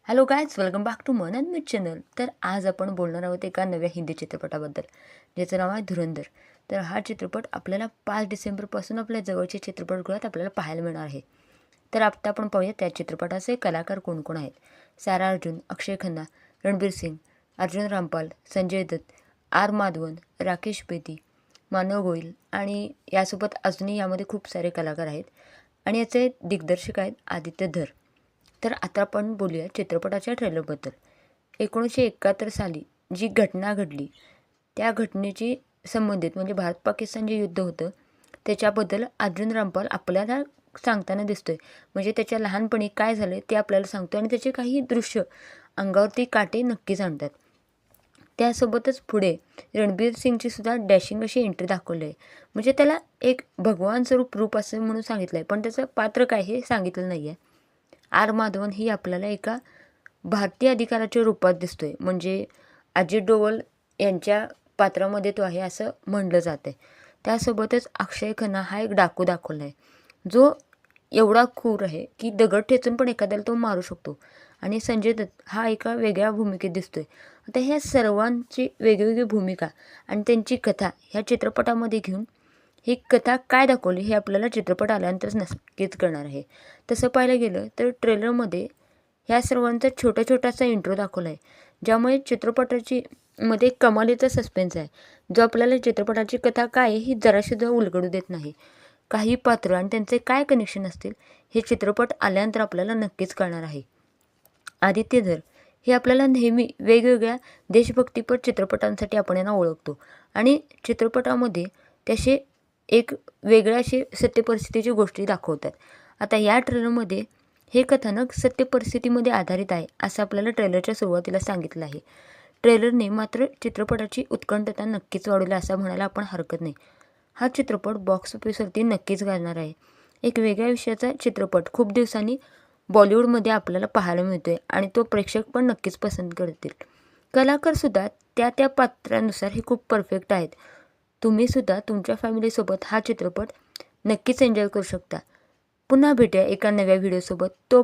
Hello guys, welcome back to मन and meet channel. तर आज आपण बोलणार आहोत एका नव्या हिंदी चित्रपटाबद्दल, ज्याचं नाव आहे धुरंधर. तर हा चित्रपट आपल्याला 5 डिसेंबरपासून आपल्या जवळच्या चित्रपटगृहात आपल्याला पाहायला मिळणार आहे. तर आता आपण पाहूया त्या चित्रपटाचे कलाकार कोण कोण आहेत. सारा अर्जुन, अक्षय खन्ना, रणबीर सिंग, अर्जुन रामपाल, संजय दत्त, आर माधवन, राकेश बेदी, मानव गोयल आणि यासोबत अजूनही यामध्ये खूप सारे कलाकार आहेत. आणि याचे दिग्दर्शक आहेत आदित्य धर. तर आता आपण बोलूया चित्रपटाच्या ट्रेलरबद्दल. 1971 साली जी घटना घडली, त्या घटनेची संबंधित म्हणजे भारत पाकिस्तान जे युद्ध होतं त्याच्याबद्दल अर्जुन रामपाल आपल्याला सांगताना दिसतोय. म्हणजे त्याच्या लहानपणी काय झालं ते आपल्याला सांगतो आणि त्याचे काही दृश्य अंगावरती काटे नक्कीच आणतात. त्यासोबतच पुढे रणबीर सिंगची सुद्धा डॅशिंग अशी एंट्री दाखवली आहे. म्हणजे त्याला एक भगवान स्वरूप रूप असं म्हणून सांगितलं आहे, पण त्याचं पात्र काय हे सांगितलं नाही आहे. आर माधवन ही आपल्याला एका भारतीय अधिकाराच्या रूपात दिसतोय. म्हणजे अजित डोवल यांच्या पात्रामध्ये तो आहे असं म्हणलं जातं आहे. त्यासोबतच अक्षय खन्ना हा एक डाकू दाखवला आहे, जो एवढा क्रूर आहे की दगड ठेचून पण एखाद्याला तो मारू शकतो. आणि संजय दत्त हा एका वेगळ्या भूमिकेत दिसतोय. आता ह्या सर्वांची वेगवेगळी भूमिका आणि त्यांची कथा ह्या चित्रपटामध्ये घेऊन ही कथा काय दाखवली हे आपल्याला चित्रपट आल्यानंतरच नक्कीच कळणार आहे. तसं पाहायला गेलं तर ट्रेलरमध्ये ह्या सर्वांचा छोटासा इंट्रो दाखवला आहे, ज्यामुळे चित्रपटाची मध्ये कमालीचा सस्पेन्स आहे, जो आपल्याला चित्रपटाची कथा काय ही जरासुद्धा उलगडू देत नाही. काही पात्र आणि त्यांचे काय कनेक्शन असतील हे चित्रपट आल्यानंतर आपल्याला नक्कीच कळणार आहे. आदित्य धर हे आपल्याला नेहमी वेगवेगळ्या देशभक्तीपर चित्रपटांसाठी आपण यांना ओळखतो आणि चित्रपटामध्ये त्याचे एक वेगळ्या अशी सत्य परिस्थितीची गोष्टी दाखवतात. आता या ट्रेलरमध्ये हे कथानक सत्य परिस्थितीमध्ये आधारित आहे असं आपल्याला ट्रेलरच्या सुरुवातीला सांगितलं आहे. ट्रेलरने मात्र चित्रपटाची उत्कंठता नक्कीच वाढवली असं म्हणायला आपण हरकत नाही. हा चित्रपट बॉक्स ऑफिसवरती नक्कीच गाजणार आहे. एक वेगळ्या विषयाचा चित्रपट खूप दिवसांनी बॉलिवूडमध्ये आपल्याला पाहायला मिळतोय आणि तो प्रेक्षक पण नक्कीच पसंत करतील. कलाकारसुद्धा त्या पात्रानुसार हे खूप परफेक्ट आहेत. तुम्हीसुद्धा तुमच्या फॅमिलीसोबत हा चित्रपट नक्कीच एन्जॉय करू शकता. पुन्हा भेटूया एका नव्या व्हिडिओसोबत. तो